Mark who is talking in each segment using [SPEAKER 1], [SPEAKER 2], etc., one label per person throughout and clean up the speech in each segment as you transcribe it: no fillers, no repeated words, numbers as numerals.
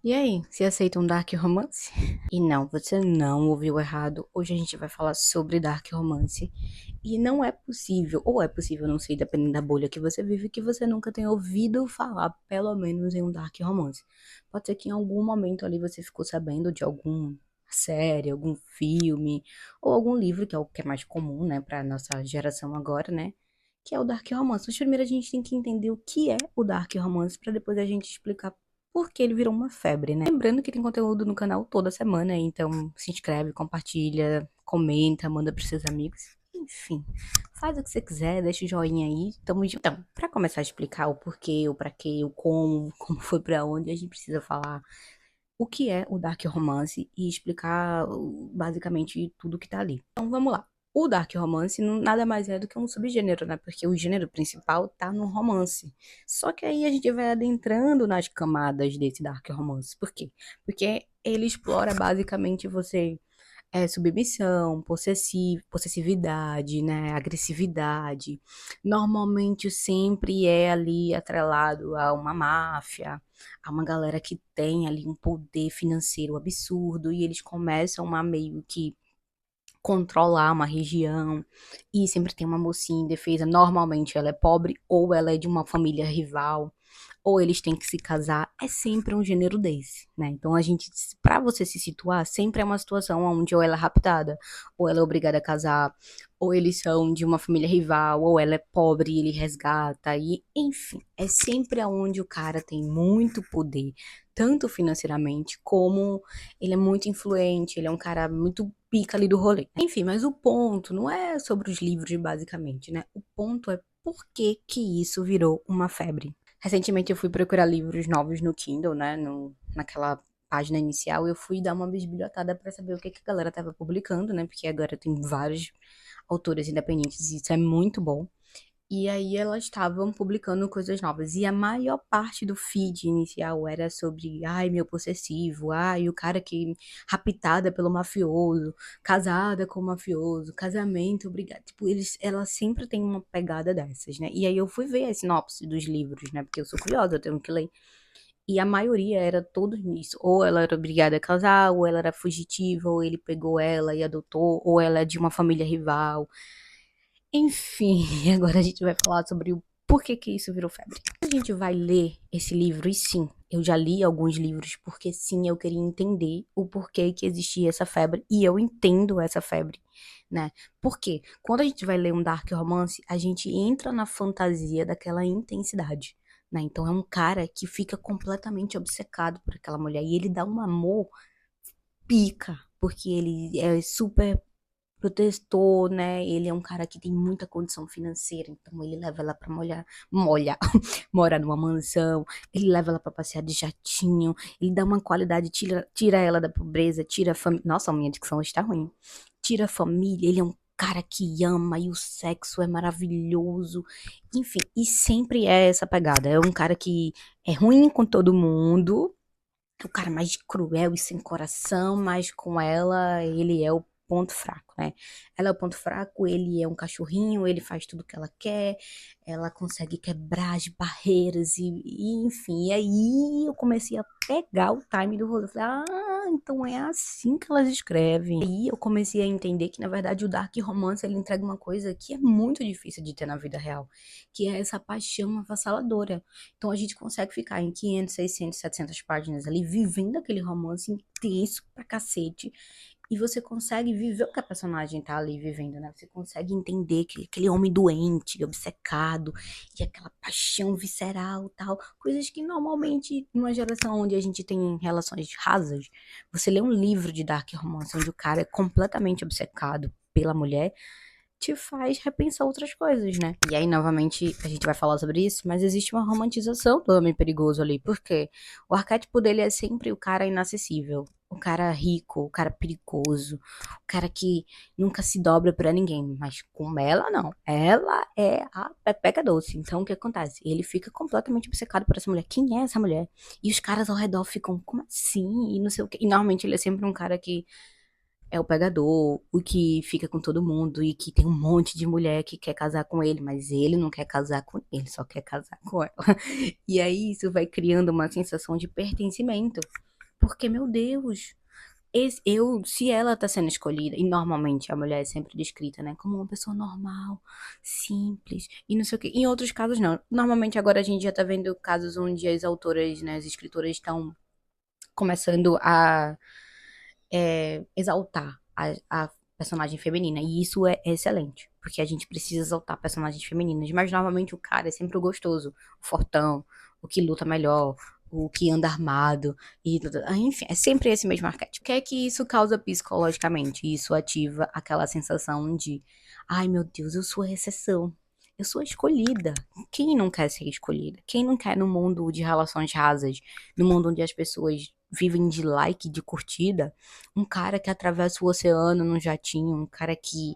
[SPEAKER 1] E aí, você aceita um dark romance? E não, você não ouviu errado. Hoje a gente vai falar sobre dark romance. E não é possível, ou é possível, não sei, dependendo da bolha que você vive, que você nunca tenha ouvido falar, pelo menos, em um dark romance. Pode ser que em algum momento ali você ficou sabendo de alguma série, algum filme, ou algum livro, que é o que é mais comum, né, pra nossa geração agora, né? Que é o dark romance. Mas primeiro a gente tem que entender o que é o dark romance, pra depois a gente explicar porque ele virou uma febre, né? Lembrando que tem conteúdo no canal toda semana, então se inscreve, compartilha, comenta, manda pros seus amigos. Enfim, faz o que você quiser, deixa o joinha aí, tamo junto. Então, pra começar a explicar o porquê, o pra quê, o como foi pra onde, a gente precisa falar o que é o dark romance e explicar basicamente tudo que tá ali. Então, vamos lá. O dark romance nada mais é do que um subgênero, né? Porque o gênero principal tá no romance. Só que aí a gente vai adentrando nas camadas desse dark romance. Por quê? Porque ele explora basicamente você submissão, possessividade, né, agressividade. Normalmente sempre é ali atrelado a uma máfia, a uma galera que tem ali um poder financeiro absurdo e eles começam a meio que controlar uma região e sempre tem uma mocinha indefesa. Normalmente ela é pobre ou ela é de uma família rival ou eles têm que se casar, é sempre um gênero desse, né? Então a gente, pra você se situar, sempre é uma situação onde ou ela é raptada, ou ela é obrigada a casar, ou eles são de uma família rival, ou ela é pobre e ele resgata, e enfim, é sempre aonde o cara tem muito poder, tanto financeiramente como ele é muito influente, ele é um cara muito pica ali do rolê. Enfim, mas o ponto não é sobre os livros basicamente, né? O ponto é por que que isso virou uma febre. Recentemente eu fui procurar livros novos no Kindle, né? Naquela página inicial, eu fui dar uma bisbilhotada pra saber o que que a galera tava publicando, né? Porque agora tem vários autores independentes e isso é muito bom. E aí elas estavam publicando coisas novas. E a maior parte do feed inicial era sobre, ai, meu possessivo, ai, o cara que raptada pelo mafioso, casada com o mafioso, casamento, obrigado. Tipo, ela sempre tem uma pegada dessas, né? E aí eu fui ver a sinopse dos livros, né? Porque eu sou curiosa, eu tenho que ler. E a maioria era todos nisso. Ou ela era obrigada a casar, ou ela era fugitiva, ou ele pegou ela e adotou, ou ela é de uma família rival. Enfim, agora a gente vai falar sobre o porquê que isso virou febre. A gente vai ler esse livro, e sim, eu já li alguns livros, porque sim, eu queria entender o porquê que existia essa febre, e eu entendo essa febre, né? Porque quando a gente vai ler um dark romance, a gente entra na fantasia daquela intensidade, né? Então é um cara que fica completamente obcecado por aquela mulher, e ele dá um amor pica, porque ele é super protetor, né? Ele é um cara que tem muita condição financeira, então ele leva ela pra morar numa mansão, ele leva ela pra passear de jatinho, ele dá uma qualidade, tira ela da pobreza, tira a família. Nossa, a minha dicção está ruim. Tira a família, ele é um cara que ama e o sexo é maravilhoso. Enfim, e sempre é essa pegada. É um cara que é ruim com todo mundo, o cara mais cruel e sem coração, mas com ela ele é o ponto fraco, né? Ela é o ponto fraco, ele é um cachorrinho, ele faz tudo que ela quer, ela consegue quebrar as barreiras enfim. E aí eu comecei a pegar o time do rolê. Eu falei, então é assim que elas escrevem. Aí eu comecei a entender que, na verdade, o Dark Romance ele entrega uma coisa que é muito difícil de ter na vida real, que é essa paixão avassaladora. Então a gente consegue ficar em 500, 600, 700 páginas ali vivendo aquele romance intenso pra cacete. E você consegue viver o que a personagem tá ali vivendo, né? Você consegue entender que aquele homem doente, obcecado, e aquela paixão visceral tal. Coisas que normalmente, numa geração onde a gente tem relações rasas, você lê um livro de dark romance onde o cara é completamente obcecado pela mulher, te faz repensar outras coisas, né? E aí, novamente, a gente vai falar sobre isso, mas existe uma romantização do homem perigoso ali, porque o arquétipo dele é sempre o cara inacessível, o cara rico, o cara perigoso, o cara que nunca se dobra pra ninguém, mas com ela, não. Ela é a pepeca doce. Então, o que acontece? Ele fica completamente obcecado por essa mulher. Quem é essa mulher? E os caras ao redor ficam, como assim? E não sei o quê. E normalmente ele é sempre um cara que é o pegador, o que fica com todo mundo e que tem um monte de mulher que quer casar com ele, mas ele não quer casar com ele, só quer casar com ela. E aí isso vai criando uma sensação de pertencimento. Porque, meu Deus, se ela tá sendo escolhida, e normalmente a mulher é sempre descrita, né, como uma pessoa normal, simples, e não sei o quê. Em outros casos, não. Normalmente agora a gente já tá vendo casos onde as autoras, né, as escritoras estão começando a exaltar a personagem feminina. E isso é excelente, porque a gente precisa exaltar personagens femininas. Mas normalmente o cara é sempre o gostoso, o fortão, o que luta melhor, o que anda armado. E, enfim, é sempre esse mesmo arquétipo. O que é que isso causa psicologicamente? Isso ativa aquela sensação de: ai meu Deus, eu sou a exceção. Eu sou a escolhida. Quem não quer ser escolhida? Quem não quer no mundo de relações rasas, no mundo onde as pessoas vivem de like, de curtida, um cara que atravessa o oceano num jatinho, um cara que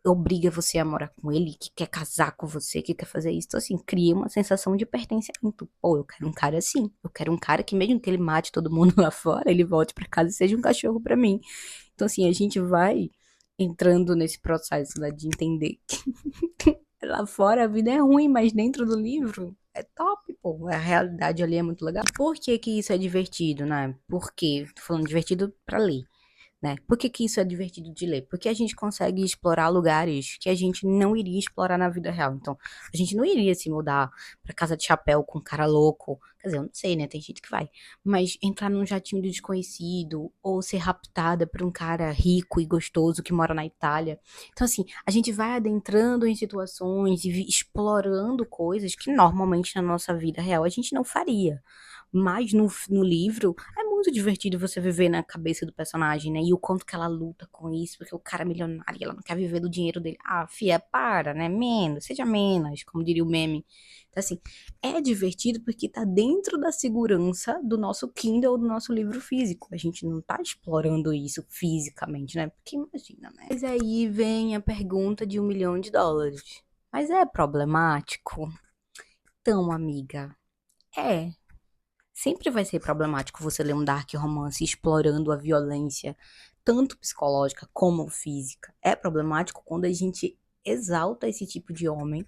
[SPEAKER 1] obriga você a morar com ele, que quer casar com você, que quer fazer isso. Então, assim, cria uma sensação de pertencimento. Pô, eu quero um cara assim. Eu quero um cara que, mesmo que ele mate todo mundo lá fora, ele volte pra casa e seja um cachorro pra mim. Então, assim, a gente vai entrando nesse processo, né, de entender que lá fora a vida é ruim, mas dentro do livro é top, pô. A realidade ali é muito legal. Por que que isso é divertido, né? Por quê? Tô falando divertido pra ler, né? Por que que isso é divertido de ler? Porque a gente consegue explorar lugares que a gente não iria explorar na vida real. Então, a gente não iria se mudar pra casa de chapéu com um cara louco. Quer dizer, eu não sei, né? Tem gente que vai. Mas entrar num jatinho do desconhecido ou ser raptada por um cara rico e gostoso que mora na Itália. Então, assim, a gente vai adentrando em situações e explorando coisas que normalmente na nossa vida real a gente não faria. Mas no livro é muito divertido você viver na cabeça do personagem, né? E o quanto que ela luta com isso, porque o cara é milionário e ela não quer viver do dinheiro dele. Ah, fia, para, né? Menos, seja menos, como diria o meme. Então, assim, é divertido porque tá dentro da segurança do nosso Kindle, do nosso livro físico. A gente não tá explorando isso fisicamente, né? Porque imagina, né? Mas aí vem a pergunta de US$ 1 milhão. Mas é problemático? Então, amiga, é. Sempre vai ser problemático você ler um dark romance explorando a violência, tanto psicológica como física. É problemático quando a gente exalta esse tipo de homem,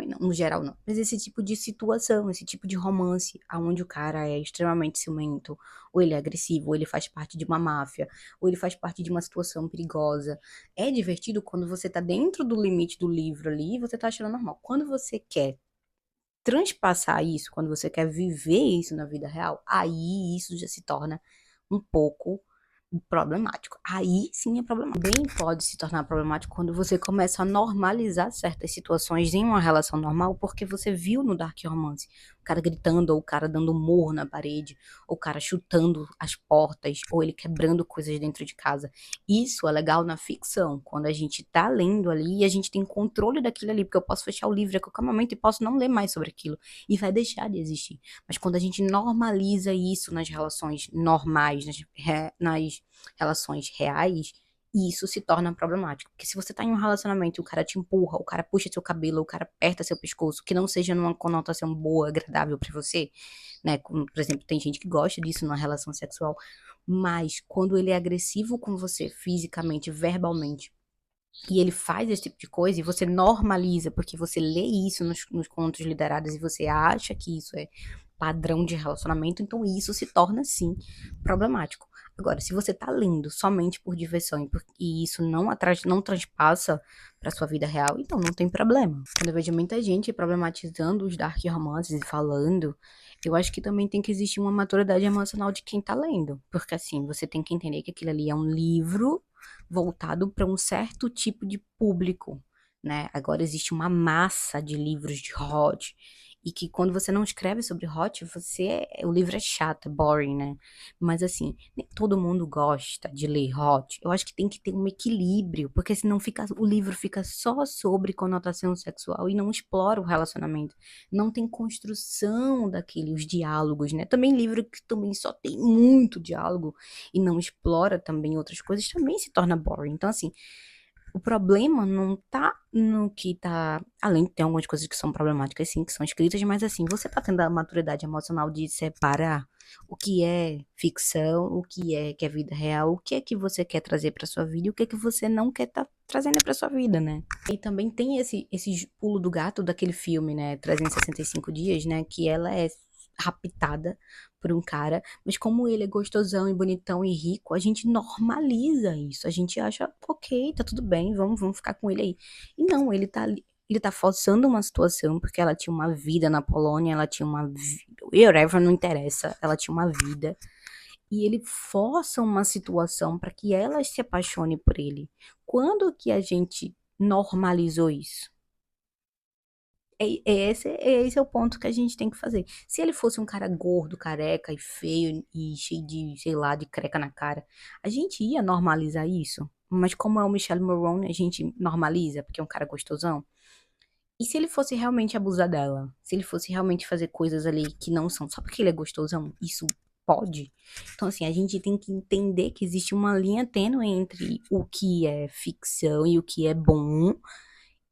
[SPEAKER 1] não, no geral não, mas esse tipo de situação, esse tipo de romance, onde o cara é extremamente ciumento, ou ele é agressivo, ou ele faz parte de uma máfia, ou ele faz parte de uma situação perigosa. É divertido quando você tá dentro do limite do livro ali e você tá achando normal. Quando você quer transpassar isso, quando você quer viver isso na vida real, aí isso já se torna um pouco problemático. Aí sim é problemático. Bem pode se tornar problemático quando você começa a normalizar certas situações em uma relação normal, porque você viu no Dark Romance o cara gritando, ou o cara dando murro na parede, ou o cara chutando as portas, ou ele quebrando coisas dentro de casa. Isso é legal na ficção, quando a gente tá lendo ali e a gente tem controle daquilo ali, porque eu posso fechar o livro a qualquer momento e posso não ler mais sobre aquilo, e vai deixar de existir. Mas quando a gente normaliza isso nas relações normais, nas relações reais, isso se torna problemático. Porque se você tá em um relacionamento e o cara te empurra, o cara puxa seu cabelo, o cara aperta seu pescoço, que não seja numa conotação boa, agradável pra você, né? Como, por exemplo, tem gente que gosta disso numa relação sexual, mas quando ele é agressivo com você, fisicamente, verbalmente, e ele faz esse tipo de coisa e você normaliza, porque você lê isso nos contos liderados e você acha que isso é padrão de relacionamento, então isso se torna, sim, problemático. Agora, se você tá lendo somente por diversão e isso não transpassa pra sua vida real, então não tem problema. Quando eu vejo muita gente problematizando os dark romances e falando, eu acho que também tem que existir uma maturidade emocional de quem tá lendo. Porque assim, você tem que entender que aquilo ali é um livro voltado para um certo tipo de público, né? Agora existe uma massa de livros de hot e que quando você não escreve sobre hot, o livro é chato, é boring, né? Mas assim, nem todo mundo gosta de ler hot. Eu acho que tem que ter um equilíbrio, porque senão o livro fica só sobre conotação sexual e não explora o relacionamento. Não tem construção os diálogos, né? Também livro que também só tem muito diálogo e não explora também outras coisas, também se torna boring. Então, assim, o problema não tá no que tá. Além de ter algumas coisas que são problemáticas, sim, que são escritas, mas assim, você tá tendo a maturidade emocional de separar o que é ficção, que é vida real, o que é que você quer trazer pra sua vida e o que é que você não quer tá trazendo pra sua vida, né? E também tem esse pulo do gato daquele filme, né? 365 dias, né? Que ela é raptada por um cara, mas como ele é gostosão e bonitão e rico, a gente normaliza isso. A gente acha, ok, tá tudo bem, vamos ficar com ele aí. E não, ele tá forçando uma situação, porque ela tinha uma vida na Polônia, ela tinha uma vida, whatever, não interessa, ela tinha uma vida. E ele força uma situação para que ela se apaixone por ele. Quando que a gente normalizou isso? Esse é o ponto que a gente tem que fazer. Se ele fosse um cara gordo, careca e feio e cheio de, sei lá, de creca na cara, a gente ia normalizar isso. Mas como é o Michelle Morrone, a gente normaliza, porque é um cara gostosão. E se ele fosse realmente abusar dela? Se ele fosse realmente fazer coisas ali que não são só porque ele é gostosão? Isso pode? Então, assim, a gente tem que entender que existe uma linha tênue entre o que é ficção e o que é bom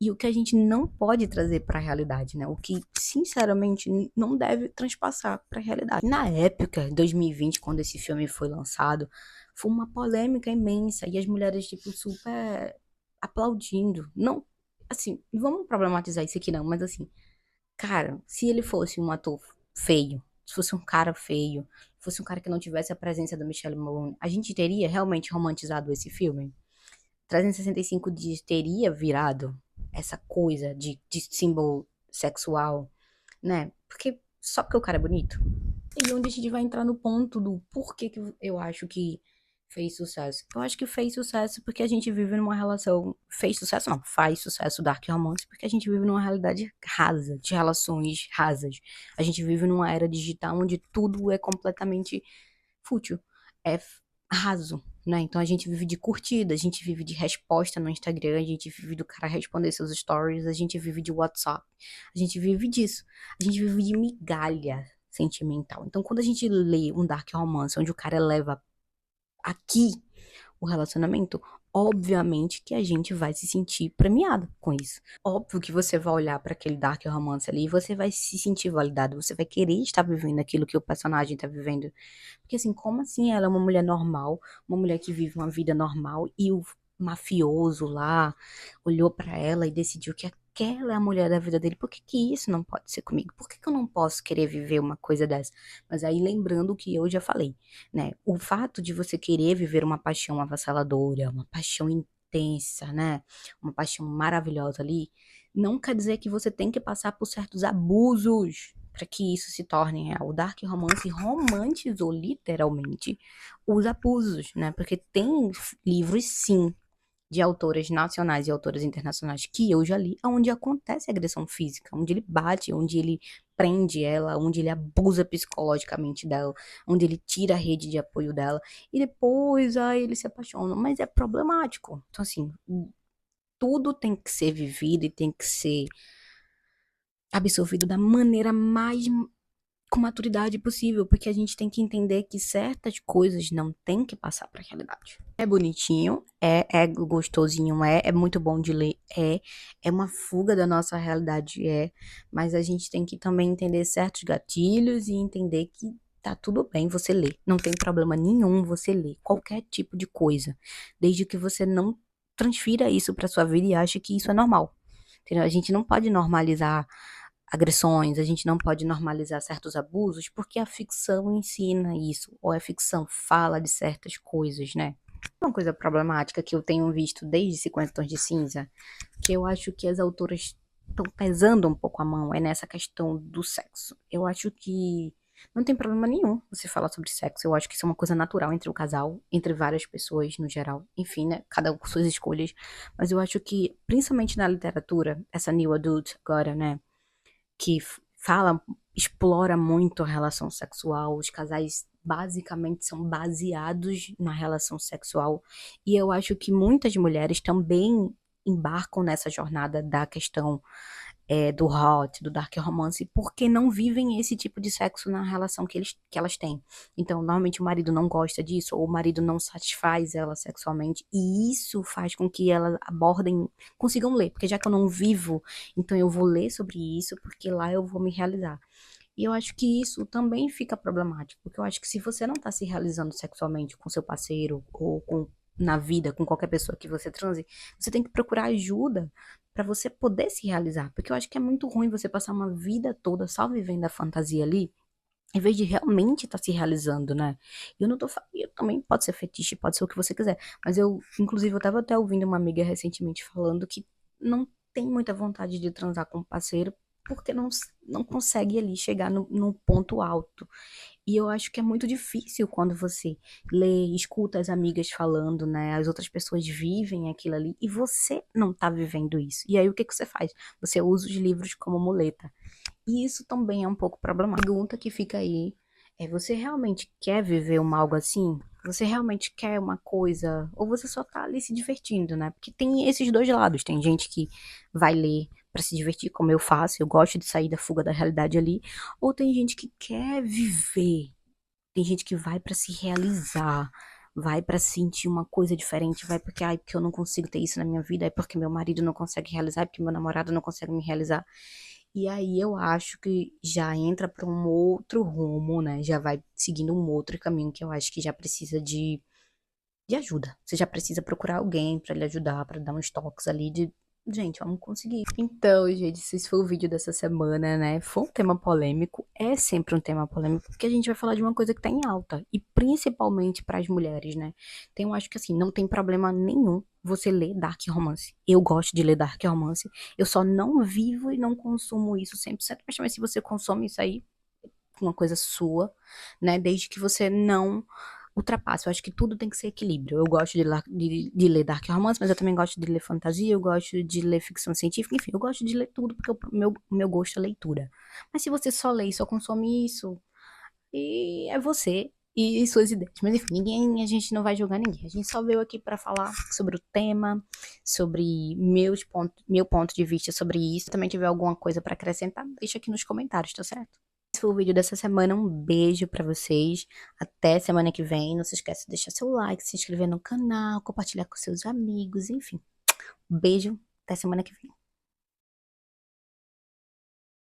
[SPEAKER 1] e o que a gente não pode trazer para a realidade, né? O que, sinceramente, não deve transpassar para a realidade. Na época, 2020, quando esse filme foi lançado, foi uma polêmica imensa e as mulheres, tipo, super aplaudindo. Não, assim, vamos problematizar isso aqui não, mas assim, cara, se ele fosse um ator feio, se fosse um cara feio, fosse um cara que não tivesse a presença da Michelle Malone, a gente teria realmente romantizado esse filme? 365 dias teria virado essa coisa de símbolo sexual, né? Porque só porque o cara é bonito. E onde a gente vai entrar no ponto do porquê que eu acho que fez sucesso. Eu acho que fez sucesso porque a gente vive numa relação. Fez sucesso, não, faz sucesso Dark Romance, porque a gente vive numa realidade rasa, de relações rasas. A gente vive numa era digital onde tudo é completamente fútil. É raso, né? Então a gente vive de curtida, a gente vive de resposta no Instagram, a gente vive do cara responder seus stories, a gente vive de WhatsApp, a gente vive disso, a gente vive de migalha sentimental. Então quando a gente lê um dark romance onde o cara leva aqui o relacionamento, obviamente que a gente vai se sentir premiado com isso. Óbvio que você vai olhar para aquele dark romance ali e você vai se sentir validado, você vai querer estar vivendo aquilo que o personagem tá vivendo. Porque assim, como assim ela é uma mulher normal, uma mulher que vive uma vida normal e o mafioso lá olhou pra ela e decidiu que aquela é a mulher da vida dele. Por que que isso não pode ser comigo? Por que que eu não posso querer viver uma coisa dessa? Mas aí lembrando o que eu já falei, né? O fato de você querer viver uma paixão avassaladora, uma paixão intensa, né? Uma paixão maravilhosa ali, não quer dizer que você tem que passar por certos abusos para que isso se torne real. O Dark Romance romantizou literalmente os abusos, né? Porque tem livros, sim, de autoras nacionais e autoras internacionais que eu já li, onde acontece agressão física, onde ele bate, onde ele prende ela, onde ele abusa psicologicamente dela, onde ele tira a rede de apoio dela e depois ele se apaixona, mas é problemático. Então assim, tudo tem que ser vivido e tem que ser absorvido da maneira mais com maturidade possível, porque a gente tem que entender que certas coisas não tem que passar pra realidade. É bonitinho, é gostosinho, é muito bom de ler, é uma fuga da nossa realidade, mas a gente tem que também entender certos gatilhos e entender que tá tudo bem você ler, não tem problema nenhum você ler qualquer tipo de coisa, desde que você não transfira isso pra sua vida e ache que isso é normal. Entendeu? A gente não pode normalizar agressões, a gente não pode normalizar certos abusos, porque a ficção ensina isso, ou a ficção fala de certas coisas, né? Uma coisa problemática que eu tenho visto desde 50 Tons de Cinza, que eu acho que as autoras estão pesando um pouco a mão, é nessa questão do sexo. Eu acho que não tem problema nenhum você falar sobre sexo. Eu acho que isso é uma coisa natural entre o casal, entre várias pessoas no geral. Enfim, né? Cada um com suas escolhas. Mas eu acho que, principalmente na literatura, essa new adult agora, né? Que fala, explora muito a relação sexual, os casais basicamente são baseados na relação sexual, e eu acho que muitas mulheres também embarcam nessa jornada da questão do hot, do dark romance, porque não vivem esse tipo de sexo na relação que elas têm. Então, normalmente o marido não gosta disso, ou o marido não satisfaz ela sexualmente, e isso faz com que elas abordem, consigam ler, porque já que eu não vivo, então eu vou ler sobre isso, porque lá eu vou me realizar. E eu acho que isso também fica problemático, porque eu acho que se você não tá se realizando sexualmente com seu parceiro ou na vida, com qualquer pessoa que você transe, você tem que procurar ajuda pra você poder se realizar, porque eu acho que é muito ruim você passar uma vida toda só vivendo a fantasia ali em vez de realmente estar se realizando, né? Eu não tô falando, eu também pode ser fetiche, pode ser o que você quiser, mas inclusive, eu tava até ouvindo uma amiga recentemente falando que não tem muita vontade de transar com um parceiro porque não consegue ali chegar no ponto alto. E eu acho que é muito difícil quando você lê, escuta as amigas falando, né? As outras pessoas vivem aquilo ali e você não tá vivendo isso. E aí o que que você faz? Você usa os livros como muleta. E isso também é um pouco problemático. A pergunta que fica aí é: você realmente quer viver algo assim? Você realmente quer uma coisa? Ou você só tá ali se divertindo, né? Porque tem esses dois lados. Tem gente que vai ler pra se divertir, como eu faço, eu gosto de sair da fuga da realidade ali. Ou tem gente que quer viver. Tem gente que vai pra se realizar. Vai pra sentir uma coisa diferente, vai porque, ai, porque eu não consigo ter isso na minha vida, é porque meu marido não consegue realizar, é porque meu namorado não consegue me realizar. E aí eu acho que já entra para um outro rumo, né? Já vai seguindo um outro caminho que eu acho que já precisa de ajuda. Você já precisa procurar alguém para lhe ajudar, para dar uns toques ali de, gente, vamos conseguir. Então, gente, esse foi o vídeo dessa semana, né? Foi um tema polêmico, é sempre um tema polêmico, porque a gente vai falar de uma coisa que tá em alta, e principalmente para as mulheres, né? Então, eu acho que assim, não tem problema nenhum você ler dark romance. Eu gosto de ler dark romance. Eu só não vivo e não consumo isso 100%, mas também se você consome isso aí, uma coisa sua, né? Desde que você não ultrapasse. Eu acho que tudo tem que ser equilíbrio. Eu gosto de ler dark romance, mas eu também gosto de ler fantasia, eu gosto de ler ficção científica, enfim, eu gosto de ler tudo porque o meu gosto é leitura. Mas se você só lê e só consome isso, e é você e suas ideias. Mas enfim, a gente não vai julgar ninguém. A gente só veio aqui para falar sobre o tema, sobre meu ponto de vista sobre isso. Se também tiver alguma coisa para acrescentar, deixa aqui nos comentários, tá certo? Esse foi o vídeo dessa semana. Um beijo pra vocês. Até semana que vem. Não se esqueça de deixar seu like, se inscrever no canal, compartilhar com seus amigos, enfim. Um beijo. Até semana que vem.